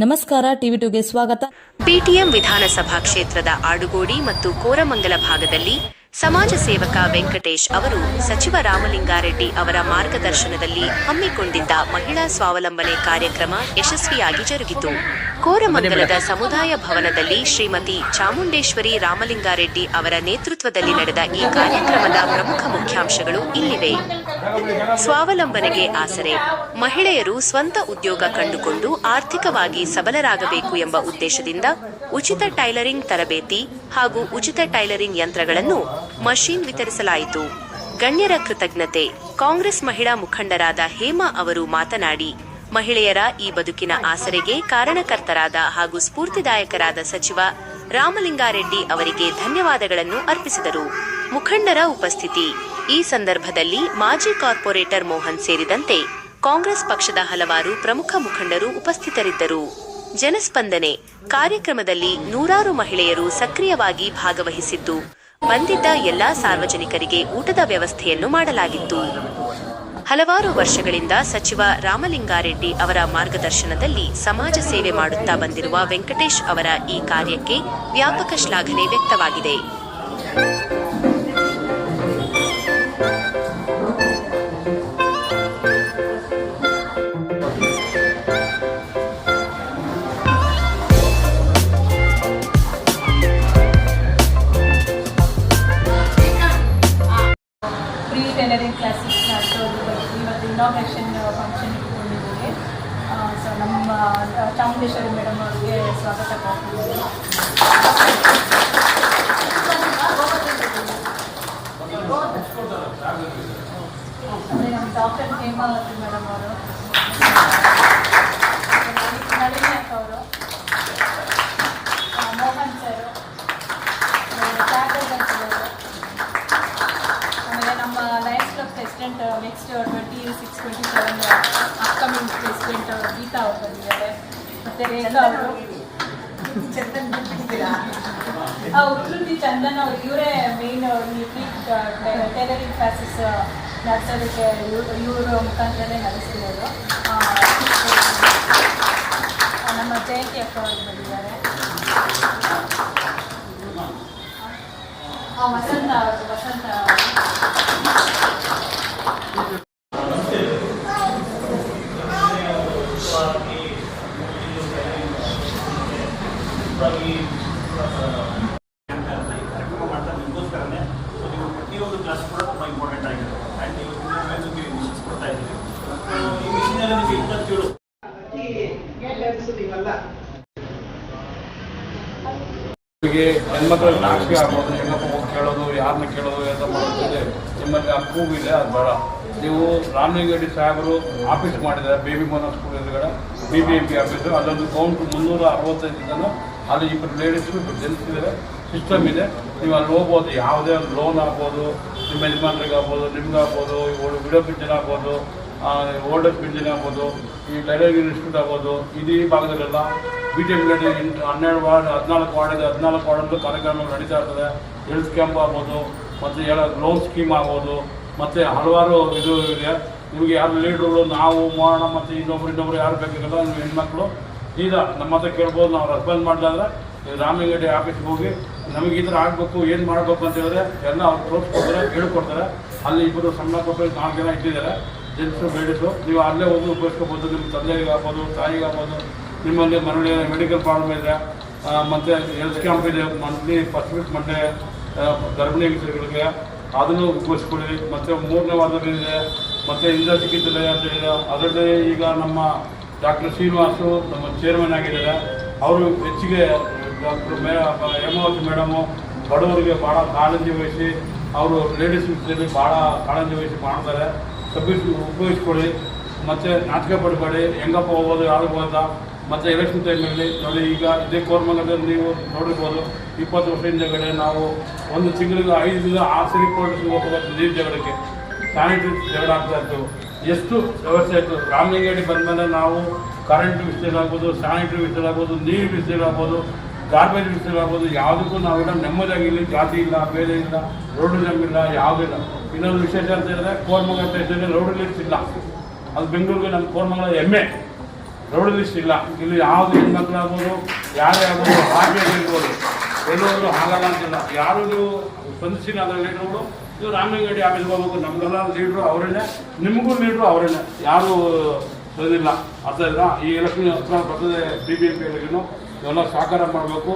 ನಮಸ್ಕಾರ, ಟಿವಿ2ಗೆ ಸ್ವಾಗತ. ಬಿಟಿಎಂ ವಿಧಾನಸಭಾ ಕ್ಷೇತ್ರದ ಆಡುಗೋಡಿ ಮತ್ತು ಕೋರಮಂಗಲ ಭಾಗದಲ್ಲಿ ಸಮಾಜ ಸೇವಕ ವೆಂಕಟೇಶ್ ಅವರು ಸಚಿವ ರಾಮಲಿಂಗಾರೆಡ್ಡಿ ಅವರ ಮಾರ್ಗದರ್ಶನದಲ್ಲಿ ಹಮ್ಮಿಕೊಂಡಿದ್ದ ಮಹಿಳಾ ಸ್ವಾವಲಂಬನೆ ಕಾರ್ಯಕ್ರಮ ಯಶಸ್ವಿಯಾಗಿ ಜರುಗಿತು. ಕೋರಮಂಗಲದ ಸಮುದಾಯ ಭವನದಲ್ಲಿ ಶ್ರೀಮತಿ ಚಾಮುಂಡೇಶ್ವರಿ ರಾಮಲಿಂಗಾರೆಡ್ಡಿ ಅವರ ನೇತೃತ್ವದಲ್ಲಿ ನಡೆದ ಈ ಕಾರ್ಯಕ್ರಮದ ಪ್ರಮುಖ ಮುಖ್ಯಾಂಶಗಳು ಇಲ್ಲಿವೆ. ಸ್ವಾವಲಂಬನೆಗೆ ಆಸರೆ. ಮಹಿಳೆಯರು ಸ್ವಂತ ಉದ್ಯೋಗ ಕಂಡುಕೊಂಡು ಆರ್ಥಿಕವಾಗಿ ಸಬಲರಾಗಬೇಕು ಎಂಬ ಉದ್ದೇಶದಿಂದ ಉಚಿತ ಟೈಲರಿಂಗ್ ತರಬೇತಿ ಹಾಗೂ ಉಚಿತ ಟೈಲರಿಂಗ್ ಯಂತ್ರಗಳನ್ನು ಮಷೀನ್ ವಿತರಿಸಲಾಯಿತು. ಗಣ್ಯರ ಕೃತಜ್ಞತೆ. ಕಾಂಗ್ರೆಸ್ ಮಹಿಳಾ ಮುಖಂಡರಾದ ಹೇಮಾ ಅವರು ಮಾತನಾಡಿ, ಮಹಿಳೆಯರ ಈ ಬದುಕಿನ ಆಸರೆಗೆ ಕಾರಣಕರ್ತರಾದ ಹಾಗೂ ಸ್ಫೂರ್ತಿದಾಯಕರಾದ ಸಚಿವ ರಾಮಲಿಂಗಾರೆಡ್ಡಿ ಅವರಿಗೆ ಧನ್ಯವಾದಗಳನ್ನು ಅರ್ಪಿಸಿದರು. ಮುಖಂಡರ ಉಪಸ್ಥಿತಿ. ಈ ಸಂದರ್ಭದಲ್ಲಿ ಮಾಜಿ ಕಾರ್ಪೊರೇಟರ್ ಮೋಹನ್ ಸೇರಿದಂತೆ ಕಾಂಗ್ರೆಸ್ ಪಕ್ಷದ ಹಲವಾರು ಪ್ರಮುಖ ಮುಖಂಡರು ಉಪಸ್ಥಿತರಿದ್ದರು. ಜನಸ್ಪಂದನೆ. ಕಾರ್ಯಕ್ರಮದಲ್ಲಿ ನೂರಾರು ಮಹಿಳೆಯರು ಸಕ್ರಿಯವಾಗಿ ಭಾಗವಹಿಸಿದ್ದು, ಬಂದಿದ್ದ ಎಲ್ಲಾ ಸಾರ್ವಜನಿಕರಿಗೆ ಊಟದ ವ್ಯವಸ್ಥೆಯನ್ನು ಮಾಡಲಾಗಿತ್ತು. ಹಲವಾರು ವರ್ಷಗಳಿಂದ ಸಚಿವ ರಾಮಲಿಂಗಾರೆಡ್ಡಿ ಅವರ ಮಾರ್ಗದರ್ಶನದಲ್ಲಿ ಸಮಾಜ ಸೇವೆ ಮಾಡುತ್ತಾ ಬಂದಿರುವ ವೆಂಕಟೇಶ್ ಅವರ ಈ ಕಾರ್ಯಕ್ಕೆ ವ್ಯಾಪಕ ಶ್ಲಾಘನೆ ವ್ಯಕ್ತವಾಗಿದೆ. ಟೈಲರಿಂಗ್ ಕ್ಲಾಸಸ್ ಇವತ್ತು ಇನಾಗ್ರೇಷನ್ ಫಂಕ್ಷನ್ ಇಟ್ಕೊಂಡಿದ್ದೀವಿ. ಸೊ ನಮ್ಮ ಚಾಮುಂಡೇಶ್ವರಿ ಮೇಡಮ್ ಅವರಿಗೆ ಸ್ವಾಗತ ಕೊಡ್ತಿದ್ದೀವಿ. ಅಂದರೆ ನಮ್ಮ ಡಾಕ್ಟರ್ ಹೇಮಾವತಿ ಮೇಡಮ್ ಅವರು, ನಳಿನಿ ಅವರು, ಮೋಹನ್ ಸರ್, ಆಮೇಲೆ ನಮ್ಮ Lions club president next 26-27 upcoming president ಅವರು ಗೀತಾ ಅವರು ಬಂದಿದ್ದಾರೆ. ಮತ್ತು ರೇಖಾ ಅವರು, ಉತ್ಕೃತಿ ಚಂದನ್ ಅವರು, ಇವರೇ ಮೇನ್ ಈ ಟೈಲರಿಂಗ್ ಕ್ಲಾಸಸ್ ನಡೆಸೋದಕ್ಕೆ ಇವರು ಮುಖಾಂತರನೇ ನಡೆಸ್ತಿರೋದು. ನಮ್ಮ ಜಯಂತಿ ಅಕ್ಕ ಅವರು ಬಂದಿದ್ದಾರೆ. ವಸಂತ ಪ್ರತಿಯೊಂದು ಕ್ಲಾಸ್ ಕೂಡ ತುಂಬ ಇಂಪಾರ್ಟೆಂಟ್ ಆಗಿದೆ. ಆ್ಯಂಡ್ ಕೊಡ್ತಾ ಇದ್ದೀವಿ. ಈ ಮಿಷಿನಲ್ಲಿ 27 ಹೆಣ್ಮಕ್ಳಿಗೆ ನಾಚಿಕೆ ಆಗ್ಬೋದು, ಹೆಂಗಪ್ಪ ಹೋಗಿ ಕೇಳೋದು, ಯಾರನ್ನ ಕೇಳೋದು ಅಂತ ಮಾಡೋದಿದೆ. ನಿಮ್ಮಲ್ಲಿ ಆ ಕೂಗಿದೆ, ಅದು ಬೇಡ. ನೀವು ರಾಮಲಿಂಗಾರೆಡ್ಡಿ ಸಾಹೇಬರು ಆಫೀಸ್ ಮಾಡಿದ್ದಾರೆ, ಬೇಬಿ ಬೋನಸ್ ಸ್ಕೂಲ್ ಎದುರುಗಡೆ BBMP ಆಫೀಸು. ಅಲ್ಲೊಂದು ಕೌಂಟ್ 365 ಜನ, ಅಲ್ಲಿ 2 ಲೇಡೀಸು 2 ಜೆಂಟ್ಸ್ ಇದ್ದಾರೆ. ಸಿಸ್ಟಮ್ ಇದೆ, ನೀವು ಅಲ್ಲಿ ಹೋಗ್ಬೋದು. ಯಾವುದೇ ಲೋನ್ ಆಗ್ಬೋದು, ನಿಮ್ಮ ಯಜಮಾನ್ರಿಗೆ ಆಗ್ಬೋದು, ನಿಮ್ಗೆ ಆಗ್ಬೋದು, ವಿಡೋ ಪಿಂಚನ್ ಆಗ್ಬೋದು, ಓಲ್ಡ್ ಏಜ್ ಪಿಂಚನ್ ಆಗ್ಬೋದು, ಈ ಟೈಲರಿಂಗ್ ಇನ್ಸ್ಟಿಟ್ಯೂಟ್ ಆಗ್ಬೋದು. ಇದು ಈ ಭಾಗದಲ್ಲೆಲ್ಲ BTM 12 ವಾರ್ಡ್ 14 ವಾರ್ಡ್ ಇದೆ. 14 ವಾರ್ಡಲ್ಲೂ ಕಾರ್ಯಕ್ರಮಗಳು ನಡೀತಾ ಇರ್ತದೆ. ಹೆಲ್ತ್ ಕ್ಯಾಂಪ್ ಆಗ್ಬೋದು, ಮತ್ತು ಎಲ್ಲ ಲೋನ್ ಸ್ಕೀಮ್ ಆಗ್ಬೋದು, ಮತ್ತು ಹಲವಾರು ಇದು ಇದೆ. ನಿಮಗೆ ಯಾರು ಲೀಡ್ರುಗಳು ನಾವು ಮಾಡೋಣ, ಮತ್ತು ಇನ್ನೊಬ್ರು ಯಾರು ಬೇಕಾಗಲ್ಲ. ನೀವು ಹೆಣ್ಮಕ್ಳು ಈಗ ನಮ್ಮ ಹತ್ರ ಕೇಳ್ಬೋದು. ನಾವು ರೆಸ್ಪಾನ್ಸ್ ಮಾಡಲಿಲ್ಲ ಅಂದರೆ ರಾಮಲಿಂಗಾರೆಡ್ಡಿ ಆಫೀಸ್ಗೆ ಹೋಗಿ ನಮಗೆ ಈ ಥರ ಆಗಬೇಕು, ಏನು ಮಾಡಬೇಕು ಅಂತ ಹೇಳಿದ್ರೆ ಎಲ್ಲ ಅವ್ರು ತೋರಿಸ್ಕೊಡ್ತಾರೆ, ಹೇಳ್ಕೊಡ್ತಾರೆ. ಅಲ್ಲಿ 2 ಸಣ್ಣ ಕೊಟ್ಟು 4 ಜನ ಇಟ್ಟಿದ್ದಾರೆ, ಜೆಂಟ್ಸು ಲೇಡೀಸು. ನೀವು ಅಲ್ಲೇ ಹೋಗಿ ಉಪಯೋಗಿಸ್ಕೋಬೋದು. ನಿಮ್ಮ ತಂದೆಗೆ ಆಗ್ಬೋದು, ತಾಯಿಗೆ ಆಗ್ಬೋದು. ನಿಮ್ಮಲ್ಲಿ ಮರಳಿ ಮೆಡಿಕಲ್ ಪ್ರಾಬ್ಲಮ್ ಇದೆ, ಮತ್ತು ಹೆಲ್ತ್ ಕ್ಯಾಂಪ್ ಇದೆ, ಮಂತ್ಲಿ ಫಸ್ಟ್ ವೀಕ್ ಮಂಡೇ ಗರ್ಭಿಣಿ ಹೆಂಗಸರುಗಳಿಗೆ, ಅದನ್ನು ಉಪಯೋಗಿಸ್ಕೊಳ್ಳಿ. ಮತ್ತು 3ನೇ ವಾರದಲ್ಲಿ ಇದೆ, ಮತ್ತು ಇಂದಿರಾ ಚಿಕಿತ್ಸಾಲಯ ಅಂತ ಇದೆ. ಅದರಲ್ಲಿ ಈಗ ನಮ್ಮ ಡಾಕ್ಟರ್ ಶ್ರೀನಿವಾಸು ನಮ್ಮ ಚೇರ್ಮನ್ ಆಗಿದ್ದಾರೆ. ಅವರು ಹೆಚ್ಚಿಗೆ ಡಾಕ್ಟರ್ ಹೇಮಾವತಿ ಮೇಡಮು ಬಡವರಿಗೆ ಭಾಳ ಕಾಳಜಿ ವಹಿಸಿ, ಅವರು ಲೇಡೀಸ್ ವಿಷಯದಲ್ಲಿ ಭಾಳ ಕಾಳಜಿ ವಹಿಸಿ ಮಾಡ್ತಾರೆ. ಉಪಯೋಗಿಸ್ಕೊಳ್ಳಿ. ಮತ್ತು ನಾಟಕ ಪಡಬೇಡಿ, ಹೆಂಗಪ್ಪ ಹೋಗೋದು ಯಾರು ಹೋದ. ಮತ್ತು ಎಲೆಕ್ಷನ್ ಟೈಮಲ್ಲಿ ನೋಡಿ, ಈಗ ಇದೇ ಕೋರಮಂಗಲದಲ್ಲಿ ನೀವು ನೋಡಿರ್ಬೋದು, 20 ವರ್ಷ ಹಿಂದೆಗಡೆ ನಾವು ಒಂದು ತಿಂಗಳಿಗೆ 5-6 ಸರಿ ಪೊಲೀಸ್ಗೆ ಹೋಗ್ಬೋದು. ನೀರು ಜಗಳಕ್ಕೆ, ಸ್ಯಾನಿಟರಿ ಜಗಳ ಆಗ್ತಾ ಇತ್ತು. ಎಷ್ಟು ವ್ಯವಸ್ಥೆ ಆಯಿತು. ರಾಮಲಿಂಗಾರೆಡ್ಡಿ ಬಂದಮೇಲೆ ನಾವು ಕರೆಂಟ್ ವಿಷಯ ಆಗ್ಬೋದು, ಸ್ಯಾನಿಟರಿ ವಿಷಯ ಆಗ್ಬೋದು, ನೀರು ವಿಷಯ ಆಗ್ಬೋದು, ಗಾರ್ಬೇಜ್ ವಿಷಯ ಆಗ್ಬೋದು, ಯಾವುದಕ್ಕೂ ನಾವೆಲ್ಲ ನೆಮ್ಮದಿಯಾಗಿಲ್ಲ. ಜಾತಿ ಇಲ್ಲ, ಬೇರೆ ಇಲ್ಲ, ರೋಡ್ ನಮ್ಮಿಲ್ಲ, ಯಾವುದಿಲ್ಲ. ಇನ್ನೊಂದು ವಿಶೇಷ ಅಂತ ಹೇಳಿದ್ರೆ ಕೋರಮಂಗಲ ಸ್ಟೇಷನ್ಗೆ ರೋಡ್ ಲಿಫ್ಟ್ ಇಲ್ಲ. ಅದು ಬೆಂಗಳೂರಿಗೆ ನಮ್ಮ ಕೋರಮಂಗಲ ಹೆಮ್ಮೆ. ರೌಡಿ ಲಿಸ್ಟ್ ಇಲ್ಲ. ಇಲ್ಲಿ ಯಾವುದು ಹೆಣ್ಮಕ್ಳಾಗ್ಬೋದು, ಯಾರೇ ಆಗ್ಬೋದು, ಹಾಗೆ ಇರ್ಬೋದು, ಎಲ್ಲೋದ್ರು ಹಾಗಲ್ಲ ಅಂತಿಲ್ಲ. ಯಾರು ನೀವು ಸ್ಪಂದಿಸಿಲ್ಲ ಅದರ ಲೀಡ್ರುಗಳು, ಇದು ರಾಮಲಿಂಗಾರೆಡ್ಡಿ ಆಫೀಸ್ಗೆ ಹೋಗ್ಬೇಕು. ನಮಗೆಲ್ಲ ಲೀಡ್ರು ಅವರೇನೆ, ನಿಮಗೂ ಲೀಡ್ರು ಅವರೇನೆ, ಯಾರು ಸರಿಯಿಲ್ಲ. ಅರ್ಥ ಇಲ್ಲ. ಈ ಎಲೆಕ್ಷನ್ ಹತ್ರ ಬರ್ತದೆ, BBMP ಎಲೆಕ್ಷನ್ನು, ಇವೆಲ್ಲ ಸಹಕಾರ ಮಾಡಬೇಕು.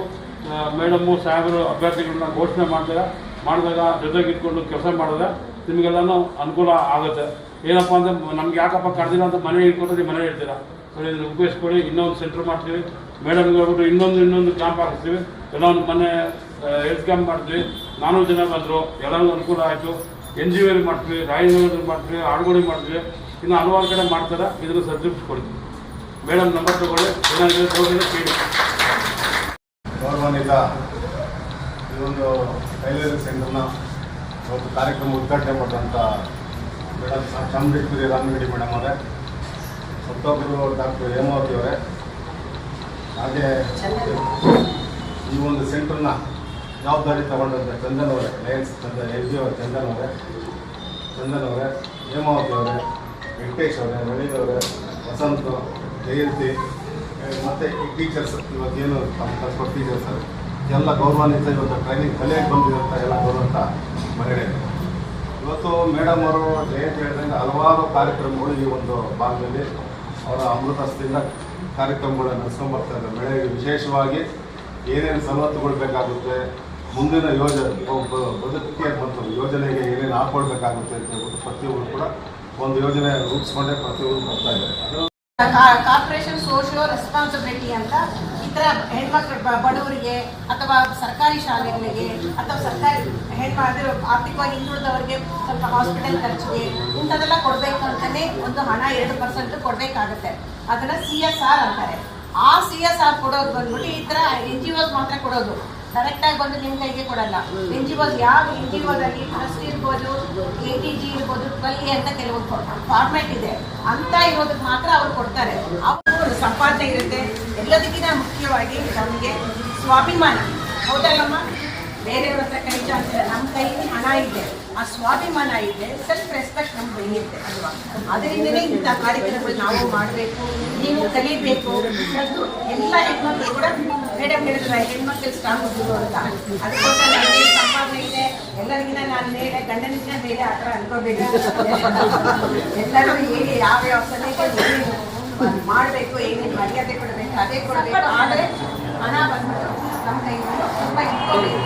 ಮೇಡಮ್ಮು ಸಾಹೇಬರು ಅಭ್ಯರ್ಥಿಗಳನ್ನ ಘೋಷಣೆ ಮಾಡಿದಾಗ ಜೊತೆಗೆ ಇಟ್ಕೊಂಡು ಕೆಲಸ ಮಾಡಿದ್ರೆ ನಿಮಗೆಲ್ಲನೂ ಅನುಕೂಲ ಆಗುತ್ತೆ. ಏನಪ್ಪ ಅಂದರೆ ನಮ್ಗೆ ಯಾಕಪ್ಪ ಕರೆದಿಲ್ಲ ಅಂತ ಮನೆ ಇಟ್ಕೊಂಡ್ರೆ ಮನೆ ಇರ್ತೀರ, ಇದನ್ನು ಉಪಯೋಗಿಸ್ಕೊಳ್ಳಿ. ಇನ್ನೊಂದು ಸೆಂಟ್ರ್ ಮಾಡ್ತೀವಿ, ಮೇಡಮ್ಗೆ ಹೇಳ್ಬಿಟ್ಟು ಇನ್ನೊಂದು ಕ್ಯಾಂಪ್ ಹಾಕಿಸ್ತೀವಿ. ಎಲ್ಲ ಒಂದು ಮನೆ ಹೆಲ್ತ್ ಕ್ಯಾಂಪ್ ಮಾಡ್ತೀವಿ. 400 ಜನ ಬಂದರು, ಎಲ್ಲರಿಗೂ ಅನುಕೂಲ ಆಯಿತು. NGO ಮಾಡ್ತೀವಿ, ರಾಯನಗರದಲ್ಲಿ ಮಾಡ್ತೀವಿ, ಆಡುಗೋಡಿ ಮಾಡ್ತೀವಿ, ಇನ್ನು ಹಲವಾರು ಕಡೆ ಮಾಡ್ತಾರೆ. ಇದನ್ನು ಸರಿದೂಗಿಸ್ಕೊಡ್ತೀವಿ. ಮೇಡಮ್ ನಂಬರ್ ತಗೊಳ್ಳಿ, ಏನಾಗಿದೆ ತಗೊಳ್ಳಿ, ಕೇಳಿ. ಗೌರವಾನ್ವಿತ ಈ ಒಂದು ಟೈಲರಿಂಗ್ ಸೆಂಟರ್ನ ಒಂದು ಕಾರ್ಯಕ್ರಮ ಉದ್ಘಾಟನೆ ಮಾಡಿದಂಥ ಮೇಡಮ್ ಚಾಮುಂಡೇಶ್ವರಿ ರಾಮಲಿಂಗಾರೆಡ್ಡಿ ಮೇಡಮ್ ಅವರೇ, ಮತ್ತೊಬ್ಬರು ಡಾಕ್ಟರ್ ಹೇಮಾವತಿ ಅವರೇ, ಹಾಗೆ ಈ ಒಂದು ಸೆಂಟರ್ನ ಜವಾಬ್ದಾರಿ ತಗೊಂಡಂಥ ಚಂದನ್ ಅವರೇ, ಲಯನ್ಸ್ NGO ಚಂದನ್ ಅವರೇ, ಹೇಮಾವತಿ ಅವರೇ, ವೆಂಕಟೇಶ್ ಅವರೇ, ಲಲಿತ್ ಅವರೇ, ವಸಂತ್, ಜಯಂತಿ ಮತ್ತು ಈ ಟೀಚರ್ಸ್, ಇವತ್ತೇನು ತಮ್ಮ ಕಲ್ಸ್ಕೊಟ್ಟು ಟೀಚರ್ಸ್ ಎಲ್ಲ ಗೌರವಾನ್ವಿತ, ಇವತ್ತು ಟ್ರೈನಿಂಗ್ ಕಲಿಯಕ್ಕೆ ಬಂದಿರೋಂಥ ಎಲ್ಲ ಗೌರವಂತ ಮಹಿಳೆಯರು. ಇವತ್ತು ಮೇಡಮ್ ಅವರು ಜಯಂತಿ ಹೇಳಿದಂಗೆ ಹಲವಾರು ಕಾರ್ಯಕ್ರಮಗಳು ಈ ಒಂದು ಭಾಗದಲ್ಲಿ ಅವರ ಅಮೃತಸ್ಥದಿಂದ ಕಾರ್ಯಕ್ರಮಗಳನ್ನು ನಡೆಸ್ಕೊಂಡ್ಬರ್ತಾ ಇದ್ದಾರೆ. ಮಹಿಳೆಯರಿಗೆ ವಿಶೇಷವಾಗಿ ಏನೇನು ಸವಲತ್ತುಗಳು ಬೇಕಾಗುತ್ತೆ, ಮುಂದಿನ ಬದುಕಿಗೆ ಮತ್ತು ಯೋಜನೆಗೆ ಏನೇನು ಹಾಕ್ಕೊಳ್ಬೇಕಾಗುತ್ತೆ ಅಂತ ಹೇಳ್ಬಿಟ್ಟು ಪ್ರತಿಯೊಬ್ಬರು ಕೂಡ ಒಂದು ಯೋಜನೆ ರೂಪಿಸ್ಕೊಂಡೇ ಪ್ರತಿಯೊಬ್ಬರು ಬರ್ತಾ ಇದ್ದಾರೆ. ಕಾರ್ಪೊರೇಷನ್ ಸೋಷಿಯೋ ರೆಸ್ಪಾನ್ಸಿಬಿಲಿಟಿ ಅಂತ ಈ ಥರ ಹೆಣ್ಮಕ್ಳು ಬಡವರಿಗೆ ಅಥವಾ ಸರ್ಕಾರಿ ಶಾಲೆಗಳಿಗೆ ಅಥವಾ ಸರ್ಕಾರಿ ಹೆಣ್ಮಕ್ಳು ಆರ್ಥಿಕವಾಗಿ ಹಿಂದುಳಿದವರಿಗೆ ಸ್ವಲ್ಪ ಹಾಸ್ಪಿಟಲ್ ಖರ್ಚಿಗೆ ಇಂಥದೆಲ್ಲ ಕೊಡಬೇಕು ಅಂತಲೇ ಒಂದು ಹಣ 2% ಕೊಡಬೇಕಾಗುತ್ತೆ. ಅದನ್ನು CSR ಅಂತಾರೆ. ಆ CSR ಕೊಡೋದು ಬಂದ್ಬಿಟ್ಟು ಈ ಥರ NGOs ಮಾತ್ರ ಕೊಡೋದು, ಡೈರೆಕ್ಟಾಗಿ ಬಂದು ನಿಮ್ಮ ಕೈಗೆ ಕೊಡಲ್ಲ. NGOs ಯಾವ NGOದಲ್ಲಿ ಟ್ರಸ್ಟ್ ಇರ್ಬೋದು, ATG ಇರ್ಬೋದು, 12A ಅಂತ ಕೆಲವೊಂದು ಫಾರ್ಮ್ಯಾಟ್ ಇದೆ, ಅಂತ ಇರೋದಕ್ಕೆ ಮಾತ್ರ ಅವ್ರು ಕೊಡ್ತಾರೆ. ಅವರು ಸಂಪಾದನೆ ಇರುತ್ತೆ. ಎಲ್ಲದಕ್ಕಿಂತ ಮುಖ್ಯವಾಗಿ ನಮಗೆ ಸ್ವಾಭಿಮಾನ, ಹೌದಲ್ಲಮ್ಮ? ಬೇರೆಯವ್ರ ಹತ್ರ ಕೈ ಜಾಸ್ತಿ, ನಮ್ಮ ಕೈಯಲ್ಲಿ ಹಣ ಇದೆ, ಆ ಸ್ವಾಭಿಮಾನ ಇದೆ, ಸೆಲ್ಫ್ ರೆಸ್ಪೆಕ್ಟ್ ನಮ್ಗೆ ಬೆಳೆಯುತ್ತೆ ಅಲ್ವಾ? ಅದರಿಂದಲೇ ಇಂಥ ಕಾರ್ಯಕ್ರಮಗಳು ನಾವು ಮಾಡಬೇಕು, ನೀವು ಕಲಿಬೇಕು. ಅದು ಎಲ್ಲ ಹೆಣ್ಮಕ್ಳು ಕೂಡ ಮೇಡಮ್ ಹೇಳಿದ್ರೆ ಹೆಣ್ಮಕ್ಳು ಸ್ಟ್ರಾಂಗ್ ಹೋಗಿದ್ರು ಅಂತ, ಅದಕ್ಕೋಸ್ಕರ ನನಗೆ ಸಂಪಾದನೆ ಇದೆ, ಎಲ್ಲರಿಗಿಂತ ನಾನು ಮೇಲೆ ಗಂಡನಿಂದ ಮೇಲೆ ಆ ಥರ ಅನ್ಕೋಬೇಡಿ. ಎಲ್ಲರೂ ಹೇಗೆ ಯಾವ ಸಲಹೆಗೆ ಏನೇನು ಮಾಡಬೇಕು, ಏನೇನು ಮರ್ಯಾದೆ ಕೊಡಬೇಕು ಅದೇ ಕೊಡಬೇಕು. ಆದರೆ ಹಣ ಬಂದ್ಬಿಟ್ಟು ನಮ್ಮ ಕೈಯಿಂದ ತುಂಬ ಇಟ್ಕೋಬೇಕು.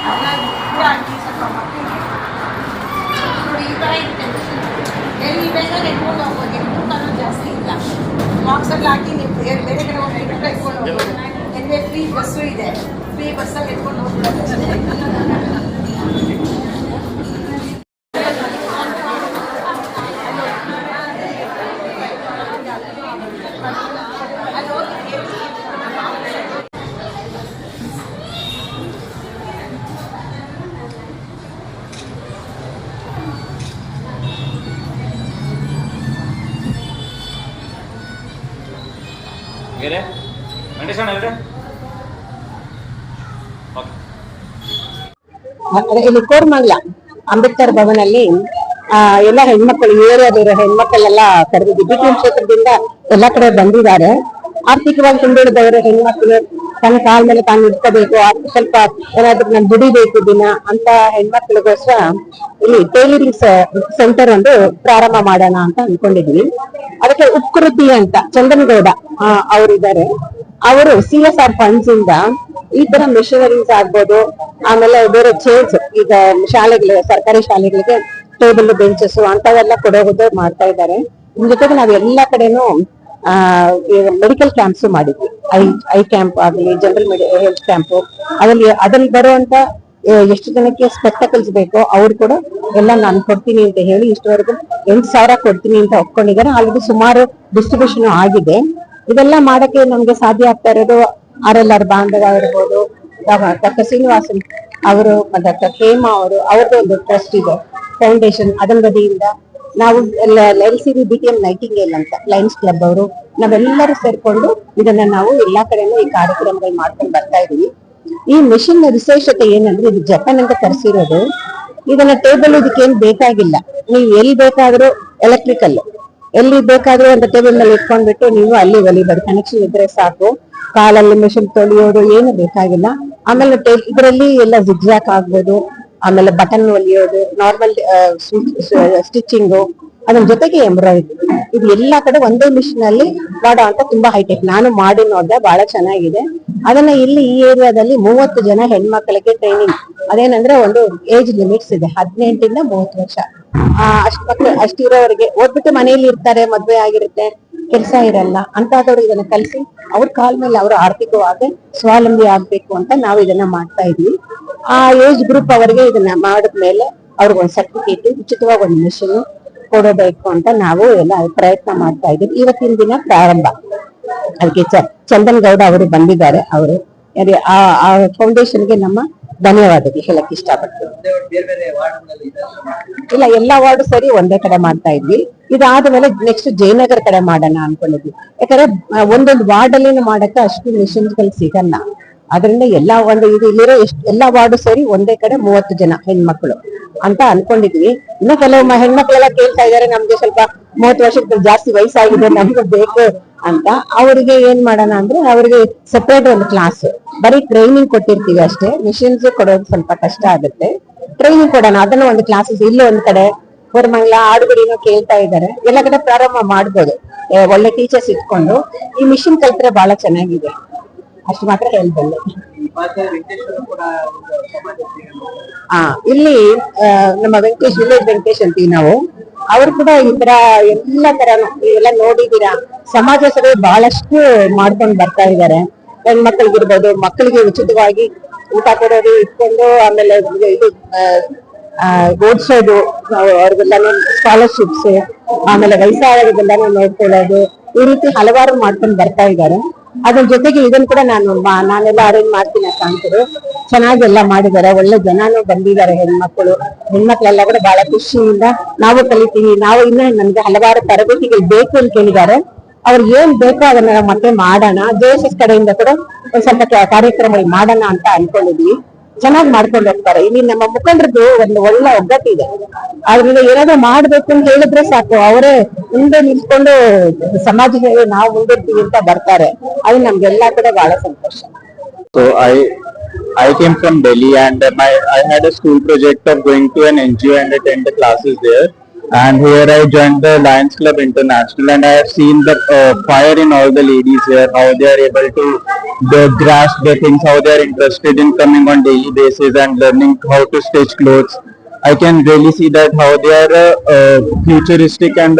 ಅದನ್ನ ಕೂಡ ಹಾಕಿ ಸ್ವಲ್ಪ ಮಕ್ಕಳಿಗೆ ನೋಡಿ ಈ ಥರ ಇರುತ್ತೆ. ಎಲ್ಲಿ ಬೇಕಾದ್ರೆ ಇಟ್ಕೊಂಡು ಹೋಗ್ಬೋದು, ಎಲ್ಲಿ ಜಾಸ್ತಿ ಇಲ್ಲ. ಬಾಕ್ಸಲ್ಲಿ ಹಾಕಿ ನೀವು ಬೇರೆ ಕಡೆ ಹೋಗಿ ಇಟ್ಕೊಂಡು ಹೋಗ್ಬೋದು. ಎಲ್ಲೇ ಫ್ರೀ ಬಸ್ಸು ಇದೆ, ಫ್ರೀ ಬಸ್ಸಲ್ಲಿ ಇಟ್ಕೊಂಡು ಹೋಗ್ಬೋದು. ಇಲ್ಲಿ ಕೋರಮಂಗಲ ಅಂಬೇಡ್ಕರ್ ಭವನಲ್ಲಿ ಎಲ್ಲ ಹೆಣ್ಮಕ್ಳು, ಏರಿಯಾದಿರೋ ಹೆಣ್ಮಕ್ಳೆಲ್ಲ ಕರೆದಿದ್ದು BTM ಕ್ಷೇತ್ರದಿಂದ ಎಲ್ಲಾ ಕಡೆ ಬಂದಿದ್ದಾರೆ. ಆರ್ಥಿಕವಾಗಿ ಹಿಂದುಳಿದವರು ಹೆಣ್ಮಕ್ಳು ತನ್ನ ಕಾಲ ಮೇಲೆ ತಾನು ನಿಂತ್ಕೋಬೇಕು, ಸ್ವಲ್ಪ ಏನಾದ್ರೂ ನಾನು ದುಡಿಬೇಕು ದಿನ ಅಂತ ಹೆಣ್ಮಕ್ಳಿಗೋಸ್ಕರ ಇಲ್ಲಿ ಟೈಲರಿಂಗ್ ಸೆಂಟರ್ ಒಂದು ಪ್ರಾರಂಭ ಮಾಡೋಣ ಅಂತ ಅನ್ಕೊಂಡಿದ್ವಿ. ಅದಕ್ಕೆ ಉತ್ಕೃತಿ ಅಂತ ಚಂದನಗೌಡ ಅವರಿದ್ದಾರೆ. ಅವರು CSR ಫಂಡ್ಸ್ ಇಂದ ಈ ತರ ಮೆಷಿನರೀಸ್ ಆಗ್ಬೋದು, ಆಮೇಲೆ ಬೇರೆ ಚೇರ್ಸ್, ಈಗ ಶಾಲೆಗಳು, ಸರ್ಕಾರಿ ಶಾಲೆಗಳಿಗೆ ಟೇಬಲ್ ಬೆಂಚಸ್ ಅಂತವೆಲ್ಲ ಕೊಡೋದು ಮಾಡ್ತಾ ಇದ್ದಾರೆ. ಇದ್ರ ಜೊತೆಗೆ ನಾವ್ ಎಲ್ಲಾ ಕಡೆನೂ ಮೆಡಿಕಲ್ ಕ್ಯಾಂಪ್ಸ್ ಮಾಡಿದ್ವಿ. ಐ ಕ್ಯಾಂಪ್ ಆಗಲಿ, ಜನರಲ್ ಹೆಲ್ತ್ ಕ್ಯಾಂಪ್, ಅದ್ರಲ್ಲಿ ಬರುವಂತ ಎಷ್ಟು ಜನಕ್ಕೆ ಸ್ಪೆಕ್ಟಕಲ್ಸ್ ಬೇಕೋ ಅವ್ರು ಕೂಡ ಎಲ್ಲ ನಾನು ಕೊಡ್ತೀನಿ ಅಂತ ಹೇಳಿ ಇಷ್ಟವರೆಗೂ 8,000 ಕೊಡ್ತೀನಿ ಅಂತ ಒಪ್ಕೊಂಡಿದ್ದಾರೆ. ಆಲ್ರೆಡಿ ಸುಮಾರು ಡಿಸ್ಟ್ರಿಬ್ಯೂಷನ್ ಆಗಿದೆ. ಇದೆಲ್ಲ ಮಾಡಕ್ಕೆ ನಮ್ಗೆ ಸಾಧ್ಯ ಆಗ್ತಾ ಇರೋದು RLR ಬಾಂಧವ ಇರ್ಬೋದು, ಡಾಕ್ಟರ್ ಶ್ರೀನಿವಾಸನ್ ಅವರು, ಡಾಕ್ಟರ್ ಹೇಮಾ ಅವರು, ಅವ್ರದ್ದು ಒಂದು ಟ್ರಸ್ಟ್ ಇದೆ, ಫೌಂಡೇಶನ್, ಅದರ ಬದಿಯಿಂದ ನಾವು LCB BTM ನೈಟಿಂಗೇಲ್ ಅಂತ ಲಯನ್ಸ್ ಕ್ಲಬ್ ಅವರು ನಾವೆಲ್ಲರೂ ಸೇರ್ಕೊಂಡು ಇದನ್ನ ನಾವು ಎಲ್ಲಾ ಕಡೆನೂ ಈ ಕಾರ್ಯಕ್ರಮಗಳು ಮಾಡ್ಕೊಂಡು ಬರ್ತಾ ಇದೀವಿ. ಈ ಮಿಷಿನ್ ವಿಶೇಷತೆ ಏನಂದ್ರೆ ಇದು ಜಪಾನ್ ಅಂತ ತರಿಸಿರೋದು. ಇದನ್ನ ಟೇಬಲ್ ಇದಕ್ಕೇನು ಬೇಕಾಗಿಲ್ಲ, ನೀವು ಎಲ್ಲಿ ಬೇಕಾದ್ರೂ ಎಲೆಕ್ಟ್ರಿಕಲ್ ಎಲ್ಲಿ ಬೇಕಾದ್ರೂ ಒಂದು ಟೇಬಲ್ ಮೇಲೆ ಇಟ್ಕೊಂಡ್ಬಿಟ್ಟು ನೀವು ಅಲ್ಲಿ ಹೊಲಿಬೋದು. ಕನೆಕ್ಷನ್ ಇದ್ರೆ ಸಾಕು. ಕಾಲಲ್ಲಿ ಮಿಷಿನ್ ತೊಳೆಯೋದು ಏನು ಬೇಕಾಗಿಲ್ಲ. ಆಮೇಲೆ ಇದರಲ್ಲಿ ಎಲ್ಲ ಜಿಗ್ಜಾಕ್ ಆಗ್ಬೋದು, ಆಮೇಲೆ ಬಟನ್ ಹೊಲಿಯೋದು, ನಾರ್ಮಲ್ ಸ್ಟಿಚಿಂಗು, ಅದ್ರ ಜೊತೆಗೆ ಎಂಬ್ರಾಯ್ಡ್ರಿ, ಇದು ಎಲ್ಲಾ ಕಡೆ ಒಂದೇ ಮಿಷಿನ್ ಅಲ್ಲಿ ಮಾಡೋ ಅಂತ ತುಂಬಾ ಹೈಟೆಕ್. ನಾನು ಮಾಡಿ ನೋಡ್ದೆ, ಬಹಳ ಚೆನ್ನಾಗಿದೆ. ಅದನ್ನ ಇಲ್ಲಿ ಈ ಏರಿಯಾದಲ್ಲಿ 30 ಜನ ಹೆಣ್ಮಕ್ಳಿಗೆ ಟ್ರೈನಿಂಗ್. ಅದೇನಂದ್ರೆ ಒಂದು ಏಜ್ ಲಿಮಿಟ್ಸ್ ಇದೆ, 18 ಇಂದ 30 ವರ್ಷ. ಅಷ್ಟಿರೋರಿಗೆ ಓದ್ಬಿಟ್ಟು ಮನೆಯಲ್ಲಿ ಇರ್ತಾರೆ, ಮದ್ವೆ ಆಗಿರುತ್ತೆ, ಕೆಲಸ ಇರಲ್ಲ ಅಂತದವ್ರಿಗೆ ಇದನ್ನ ಕಲಿಸಿ ಅವ್ರ ಕಾಲ್ ಮೇಲೆ ಅವರು ಆರ್ಥಿಕವಾಗಿ ಸ್ವಾವಲಂಬಿ ಆಗ್ಬೇಕು ಅಂತ ನಾವು ಇದನ್ನ ಮಾಡ್ತಾ ಇದೀವಿ. ಆ ಏಜ್ ಗ್ರೂಪ್ ಅವರಿಗೆ ಇದನ್ನ ಮಾಡಿದ್ಮೇಲೆ ಅವ್ರಿಗೆ ಒಂದು ಸರ್ಟಿಫಿಕೇಟ್, ಉಚಿತವಾಗಿ ಒಂದು ಮಿಷನ್ ಕೊಡಬೇಕು ಅಂತ ನಾವು ಎಲ್ಲ ಪ್ರಯತ್ನ ಮಾಡ್ತಾ ಇದ್ದೀವಿ. ಇವತ್ತಿನ ದಿನ ಪ್ರಾರಂಭ. ಅದಕ್ಕೆ ಚಂದನ್ ಗೌಡ ಅವರು ಬಂದಿದ್ದಾರೆ. ಅವರು ಆ ಫೌಂಡೇಶನ್ಗೆ ನಮ್ಮ ಧನ್ಯವಾದಗಳು ಹೇಳಕ್ ಇಷ್ಟಪಡ್ತೀವಿ. ಇಲ್ಲ, ಎಲ್ಲಾ ವಾರ್ಡ್ ಸರಿ ಒಂದೇ ಕಡೆ ಮಾಡ್ತಾ ಇದ್ವಿ. ಇದಾದ್ಮೇಲೆ ನೆಕ್ಸ್ಟ್ ಜಯನಗರ್ ಕಡೆ ಮಾಡೋಣ ಅನ್ಕೊಂಡಿದ್ವಿ. ಯಾಕಂದ್ರೆ ಒಂದೊಂದು ವಾರ್ಡ್ ಅಲ್ಲಿ ಮಾಡಕ್ಕೆ ಅಷ್ಟು ಮಿಷನ್ಗಳು ಸಿಗಲ್ಲ. ಅದರಿಂದ ಎಲ್ಲಾ ಒಂದು ಇಲ್ಲಿರೋ ಎಲ್ಲಾ ವಾರ್ಡ್ ಸೇರಿ ಒಂದೇ ಕಡೆ 30 ಜನ ಹೆಣ್ಮಕ್ಳು ಅಂತ ಅನ್ಕೊಂಡಿದ್ವಿ. ಇನ್ನು ಕೆಲವು ಹೆಣ್ಮಕ್ಳೆಲ್ಲ ಕೇಳ್ತಾ ಇದಾರೆ, ನಮ್ಗೆ ಸ್ವಲ್ಪ 30 ವರ್ಷಕ್ಕೆ ಜಾಸ್ತಿ ವಯಸ್ಸಾಗಿದೆ, ನಮ್ಗೆ ಬೇಕು ಅಂತ. ಅವ್ರಿಗೆ ಏನ್ ಮಾಡೋಣ ಅಂದ್ರೆ ಅವ್ರಿಗೆ ಸೆಪರೇಟ್ ಒಂದು ಕ್ಲಾಸ್, ಬರೀ ಟ್ರೈನಿಂಗ್ ಕೊಟ್ಟಿರ್ತೀವಿ ಅಷ್ಟೇ. ಮಿಷಿನ್ಸ್ ಕೊಡೋದು ಸ್ವಲ್ಪ ಕಷ್ಟ ಆಗುತ್ತೆ, ಟ್ರೈನಿಂಗ್ ಕೊಡೋಣ. ಅದನ್ನ ಒಂದು ಕ್ಲಾಸಸ್ ಇಲ್ಲಿ ಒಂದ್ ಕಡೆ ಕೋರಮಂಗಲ, ಆಡುಗುಡಿನೂ ಕೇಳ್ತಾ ಇದ್ದಾರೆ. ಎಲ್ಲ ಕಡೆ ಪ್ರಾರಂಭ ಮಾಡ್ಬೋದು, ಒಳ್ಳೆ ಟೀಚರ್ಸ್ ಇಟ್ಕೊಂಡು. ಈ ಮಿಷಿನ್ ಕಲ್ತ್ರೆ ಬಹಳ ಚೆನ್ನಾಗಿದೆ, ಅಷ್ಟು ಮಾತ್ರ ಹೇಳ್ಬಲ್ಲೆ. ಇಲ್ಲಿ ನಮ್ಮ ವೆಂಕಟೇಶ್, ವಿಲೇಜ್ ವೆಂಕಟೇಶ್ ಅಂತೀವಿ ನಾವು. ಅವ್ರು ಕೂಡ ಈ ತರ ಎಲ್ಲ ತರನು ಎಲ್ಲ ನೋಡಿದೀರಾ, ಸಮಾಜ ಸೇವೆ ಬಹಳಷ್ಟು ಮಾಡ್ಕೊಂಡು ಬರ್ತಾ ಇದ್ದಾರೆ. ಹೆಣ್ಮಕ್ಳಿಗಿರ್ಬೋದು, ಮಕ್ಕಳಿಗೆ ಉಚಿತವಾಗಿ ಊಟ ಕೊಡೋದು ಇಟ್ಕೊಂಡು, ಆಮೇಲೆ ಇದು ಓದಿಸೋದು, ಅವ್ರಿಗೆಲ್ಲಾನು ಸ್ಕಾಲರ್ಶಿಪ್ಸ್, ಆಮೇಲೆ ವಯಸ್ಸಾದವ್ರಿಗೆಲ್ಲಾನು ನೋಡ್ಕೊಳ್ಳೋದು, ಈ ರೀತಿ ಹಲವಾರು ಮಾಡ್ಕೊಂಡು ಬರ್ತಾ ಇದ್ದಾರೆ. ಅದ್ರ ಜೊತೆಗೆ ಇದನ್ನ ಕೂಡ ನಾನೆಲ್ಲ ಅರೇಂಜ್ ಮಾಡ್ತೀನಿ ಅಂತ ಅಂತಿದ್ರು. ಚೆನ್ನಾಗೆಲ್ಲ ಮಾಡಿದ್ದಾರೆ, ಒಳ್ಳೆ ಜನನು ಬಂದಿದ್ದಾರೆ. ಹೆಣ್ಮಕ್ಳೆಲ್ಲ ಕೂಡ ಬಹಳ ಖುಷಿಯಿಂದ ನಾವು ಕಲಿತೀವಿ, ನಾವು ಇನ್ನ ನಮ್ಗೆ ಹಲವಾರು ತರಬೇತಿಗಳು ಬೇಕು ಅಂತ ಕೇಳಿದ್ದಾರೆ. ಅವ್ರಿಗೆ ಏನ್ ಬೇಕೋ ಅದನ್ನ ಮತ್ತೆ ಮಾಡೋಣ. JSS ಕಡೆಯಿಂದ ಕೂಡ ಒಂದ್ ಸ್ವಲ್ಪ ಕಾರ್ಯಕ್ರಮಗಳು ಮಾಡೋಣ ಅಂತ ಅನ್ಕೊಂಡಿದ್ವಿ. ಚೆನ್ನಾಗಿ ಮಾಡ್ಕೊಂಡು ಹೋಗ್ತಾರೆ. ಇಲ್ಲಿ ನಮ್ಮ ಮುಖಂಡರದ್ದು ಒಂದು ಒಳ್ಳೆ ಒಗ್ಗಟ್ಟಿದೆ. ಆದ್ರಿಂದ ಏನಾದ್ರು ಮಾಡ್ಬೇಕು ಅಂತ ಹೇಳಿದ್ರೆ ಸಾಕು, ಅವರೇ ಮುಂದೆ ನಿಂತ್ಕೊಂಡು ಸಮಾಜ ಸೇವೆ ನಾವು ಮುಂದಿರ್ತೀವಿ ಅಂತ ಬರ್ತಾರೆ. ಅದು ನಮ್ಗೆಲ್ಲಾ ಕಡೆ ಬಹಳ ಸಂತೋಷ. So I came from Delhi, and I had a school project of going to an NGO and attend the classes there. And here I joined the Lions Club International, and I have seen the fire in all the ladies here, how they are able to grasp the things, how they are interested in coming on daily basis and learning how to stitch clothes. I can really see that how they are futuristic, and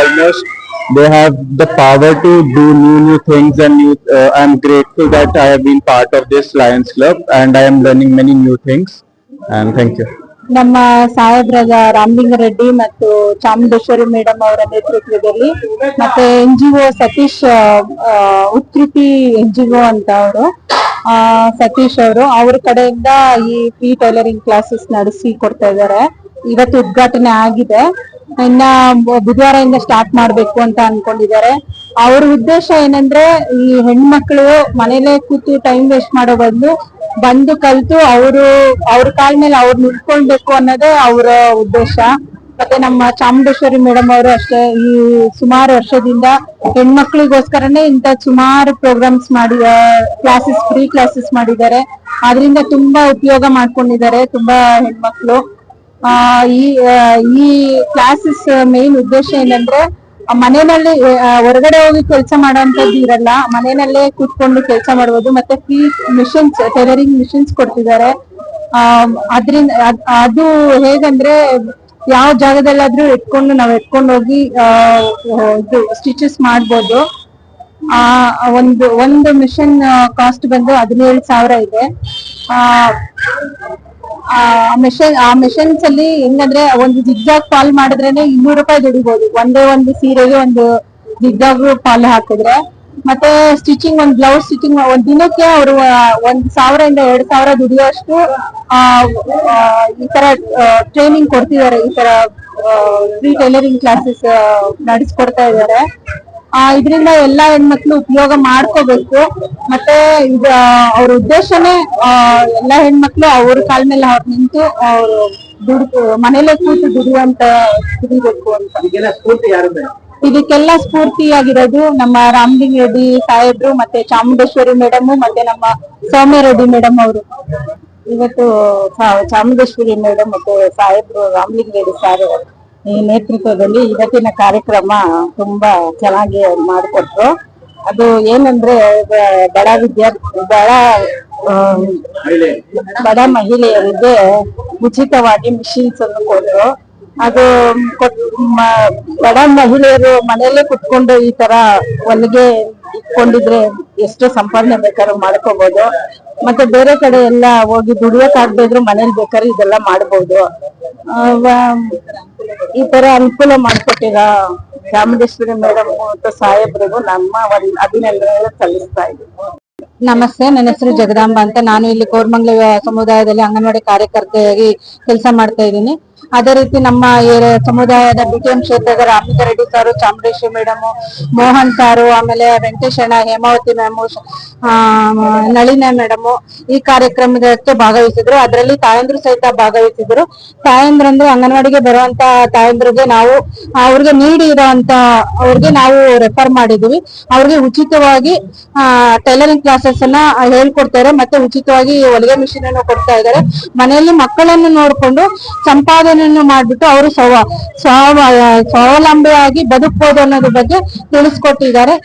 almost they have the power to do new things. And I'm grateful that I have been part of this Lions Club, and I am learning many new things. And thank you. ನಮ್ಮ ಸಾಹೇಬ್ರಾದ ರಾಮಲಿಂಗಾರೆಡ್ಡಿ ಮತ್ತು Chamundeshwari madam ಅವರ ನೇತೃತ್ವದಲ್ಲಿ, ಮತ್ತೆ NGO Satish, ಉತ್ಕೃತಿ NGO ಅಂತ ಅವರು, ಸತೀಶ್ ಅವರು, ಅವ್ರ ಕಡೆಯಿಂದ ಈ ಫ್ರೀ ಟೈಲರಿಂಗ್ ಕ್ಲಾಸಸ್ ನಡೆಸಿ ಕೊಡ್ತಾ ಇದ್ದಾರೆ. ಇವತ್ತು ಉದ್ಘಾಟನೆ ಆಗಿದೆ, ಇನ್ನ ಬುಧವಾರದಿಂದ ಸ್ಟಾರ್ಟ್ ಮಾಡ್ಬೇಕು ಅಂತ ಅನ್ಕೊಂಡಿದ್ದಾರೆ. ಅವ್ರ ಉದ್ದೇಶ ಏನಂದ್ರೆ, ಈ ಹೆಣ್ಮಕ್ಳು ಮನೇಲೆ ಕೂತು ಟೈಮ್ ವೇಸ್ಟ್ ಮಾಡೋ ಬದಲು ಬಂದು ಕಲ್ತು ಅವ್ರ ಕಾಲ್ ಮೇಲೆ ಅವ್ರು ನಿಂತ್ಕೊಳ್ಬೇಕು ಅನ್ನೋದೇ ಅವರ ಉದ್ದೇಶ. ಮತ್ತೆ ನಮ್ಮ ಚಾಮುಂಡೇಶ್ವರಿ ಮೇಡಮ್ ಅವರು ಅಷ್ಟೇ, ಈ ಸುಮಾರು ವರ್ಷದಿಂದ ಹೆಣ್ಮಕ್ಳಿಗೋಸ್ಕರನೇ ಇಂತ ಸುಮಾರು ಪ್ರೋಗ್ರಾಮ್ಸ್ ಮಾಡಿ ಕ್ಲಾಸಸ್, ಫ್ರೀ ಕ್ಲಾಸಸ್ ಮಾಡಿದ್ದಾರೆ. ಅದರಿಂದ ತುಂಬಾ ಉಪಯೋಗ ಮಾಡ್ಕೊಂಡಿದ್ದಾರೆ ತುಂಬಾ ಹೆಣ್ಮಕ್ಳು. ಈ ಕ್ಲಾಸಸ್ ಮೇನ್ ಉದ್ದೇಶ ಏನಂದ್ರೆ, ಮನೆಯಲ್ಲಿ ಹೊರಗಡೆ ಹೋಗಿ ಕೆಲಸ ಮಾಡೋಂಥದ್ದು ಇರಲ್ಲ, ಮನೆಯಲ್ಲೇ ಕೂತ್ಕೊಂಡು ಕೆಲಸ ಮಾಡ್ಬೋದು. ಮತ್ತೆ ಫ್ರೀ ಮಿಷನ್ಸ್, ಟೈಲರಿಂಗ್ ಮಿಷನ್ಸ್ ಕೊಡ್ತಿದ್ದಾರೆ. ಅದ್ರಿಂದ ಅದು ಹೇಗಂದ್ರೆ, ಯಾವ ಜಾಗದಲ್ಲಾದ್ರೂ ನಾವ್ ಎತ್ಕೊಂಡು ಹೋಗಿ ಇದು ಸ್ಟಿಚಸ್ ಮಾಡ್ಬೋದು. ಒಂದು ಮಿಷನ್ ಕಾಸ್ಟ್ ಬಂದು 17,000 ಇದೆ. ಆ ಮಿಷನ್ಸ್ ಅಲ್ಲಿ ಹೆಂಗಂದ್ರೆ, ಒಂದು ಜಿಗ್ಜಾಗ್ ಫಾಲ್ ಮಾಡಿದ್ರೇನೆ 200 ರೂಪಾಯಿ ದುಡಿಬಹುದು. ಒಂದೇ ಒಂದು ಸೀರೆಗೆ ಒಂದು ಜಿಗ್ಜಾಗ್ ಫಾಲ್ ಹಾಕಿದ್ರೆ. ಮತ್ತೆ ಸ್ಟಿಚಿಂಗ್, ಒಂದು ಬ್ಲೌಸ್ ಸ್ಟಿಚಿಂಗ್ ಒಂದ್ ದಿನಕ್ಕೆ ಅವರು 1,000 ಇಂದ 2,000 ದುಡಿಯೋಷ್ಟು ಈ ತರ ಟ್ರೈನಿಂಗ್ ಕೊಡ್ತಿದ್ದಾರೆ. ಈ ತರ ಫ್ರೀ ಟೈಲರಿಂಗ್ ಕ್ಲಾಸಸ್ ನಡೆಸ್ಕೊಡ್ತಾ ಇದ್ದಾರೆ. ಇದರಿಂದ ಎಲ್ಲಾ ಹೆಣ್ಮಕ್ಳು ಉಪಯೋಗ ಮಾಡ್ಕೋಬೇಕು. ಮತ್ತೆ ಅವ್ರ ಉದ್ದೇಶನೇ ಎಲ್ಲಾ ಹೆಣ್ಮಕ್ಳು ಅವ್ರ ಕಾಲ ಮೇಲೆ ಅವ್ರು ನಿಂತು ಅವ್ರು ಮನೇಲೆ ಕೂತು ದುಡಿಯುವಂತ ದುಡಿಬೇಕು ಅಂತ. ಇದಕ್ಕೆಲ್ಲ ಸ್ಫೂರ್ತಿಯಾಗಿರೋದು ನಮ್ಮ ರಾಮಲಿಂಗ ರೆಡ್ಡಿ ಸಾಹೇಬ್ರು ಮತ್ತೆ ಚಾಮುಂಡೇಶ್ವರಿ ಮೇಡಮ್ ಮತ್ತೆ ನಮ್ಮ ಸೌಮ್ಯ ರೆಡ್ಡಿ ಮೇಡಮ್ ಅವರು. ಇವತ್ತು ಚಾಮುಂಡೇಶ್ವರಿ ಮೇಡಮ್ ಮತ್ತೆ ಸಾಹೇಬ್ರು ರಾಮಲಿಂಗ ರೆಡ್ಡಿ ಸಾರ್ ಈ ನೇತೃತ್ವದಲ್ಲಿ ಇವತ್ತಿನ ಕಾರ್ಯಕ್ರಮ ತುಂಬಾ ಚೆನ್ನಾಗಿ ಮಾಡಿಕೊಟ್ರು. ಅದು ಏನಂದ್ರೆ ಬಡ ಮಹಿಳೆಯರಿಗೆ ಉಚಿತವಾಗಿ ಮಿಷಿನ್ಸ್ ಅನ್ನು ಕೊಟ್ಟರು. ಅದು ಬಡ ಮಹಿಳೆಯರು ಮನೆಯಲ್ಲೇ ಕುತ್ಕೊಂಡು ಈ ತರ ಹೊಲಿಗೆ ಇಟ್ಕೊಂಡಿದ್ರೆ ಎಷ್ಟು ಸಂಪಾದನೆ ಬೇಕಾದ್ರೂ ಮಾಡ್ಕೋಬಹುದು. ಮತ್ತೆ ಬೇರೆ ಕಡೆ ಎಲ್ಲ ಹೋಗಿ ದುಡಿಯಕ್ ಆಗ್ದಿದ್ರು ಮನೇಲಿ ಬೇಕಾದ್ರೆ ಇದೆಲ್ಲ ಮಾಡ್ಬೋದು. ಈ ತರ ಅನುಕೂಲ ಮಾಡ್ಕೊಟ್ಟಿರೋ ಚಾಮುಂಡೇಶ್ವರಿ ಮೇಡಮ್ ಮತ್ತು ಸಾಹೇಬ್ರಿಗೂ ನಮ್ಮ ಒಂದು ಅಭಿನಂದನೆ ಸಲ್ಲಿಸ್ತಾ ಇದ್ದೀನಿ. ನಮಸ್ತೆ, ನನ್ನ ಹೆಸರು ಜಗದಾಂಬ ಅಂತ. ನಾನು ಇಲ್ಲಿ ಕೋರಮಂಗಲ ಸಮುದಾಯದಲ್ಲಿ ಅಂಗನವಾಡಿ ಕಾರ್ಯಕರ್ತೆಯಾಗಿ ಕೆಲಸ ಮಾಡ್ತಾ ಇದ್ದೀನಿ. ಅದೇ ರೀತಿ ನಮ್ಮ ಸಮುದಾಯದ BTM ಕ್ಷೇತ್ರದ ರಾಮಲಿಂಗ ರೆಡ್ಡಿ ಸಾರು, ಚಾಮುಂಡೇಶ್ವರಿ ಮೇಡಮ್, ಮೋಹನ್ ಸಾರು, ಆಮೇಲೆ ವೆಂಕಟೇಶ್ ಅಣ್ಣ, ಹೇಮಾವತಿ ಮ್ಯಾಮು, ನಳಿನ ಮೇಡಮ್ ಈ ಕಾರ್ಯಕ್ರಮಕ್ಕೆ ಭಾಗವಹಿಸಿದ್ರು. ಅದರಲ್ಲಿ ತಾಯಂದ್ರು ಸಹಿತ ಭಾಗವಹಿಸಿದ್ರು. ತಾಯಂದ್ರಂದ್ರೆ ಅಂಗನವಾಡಿಗೆ ಬರುವಂತ ತಾಯಂದ್ರಿಗೆ ನಾವು ಅವ್ರಿಗೆ ನೀಡಿ ಇರೋಂತ ಅವ್ರಿಗೆ ನಾವು ರೆಫರ್ ಮಾಡಿದೀವಿ. ಅವ್ರಿಗೆ ಉಚಿತವಾಗಿ ಟೈಲರಿಂಗ್ ಕ್ಲಾಸಸ್ ಅನ್ನ ಹೇಳ್ಕೊಡ್ತಾರೆ, ಮತ್ತೆ ಉಚಿತವಾಗಿ ಹೊಲಿಗೆ ಮಿಷಿನ್ ಅನ್ನು ಕೊಡ್ತಾ ಇದ್ದಾರೆ. ಮನೆಯಲ್ಲಿ ಮಕ್ಕಳನ್ನು ನೋಡ್ಕೊಂಡು ಸಂಪಾದನೆಯನ್ನು ಮಾಡ್ಬಿಟ್ಟು ಅವರು ಸ್ವಾವಲಂಬಿಯಾಗಿ ಬದುಕಬಹುದು ಅನ್ನೋದ್ರ ಬಗ್ಗೆ ತಿಳಿಸ್ಕೊಟ್ಟಿದ್ದಾರೆ.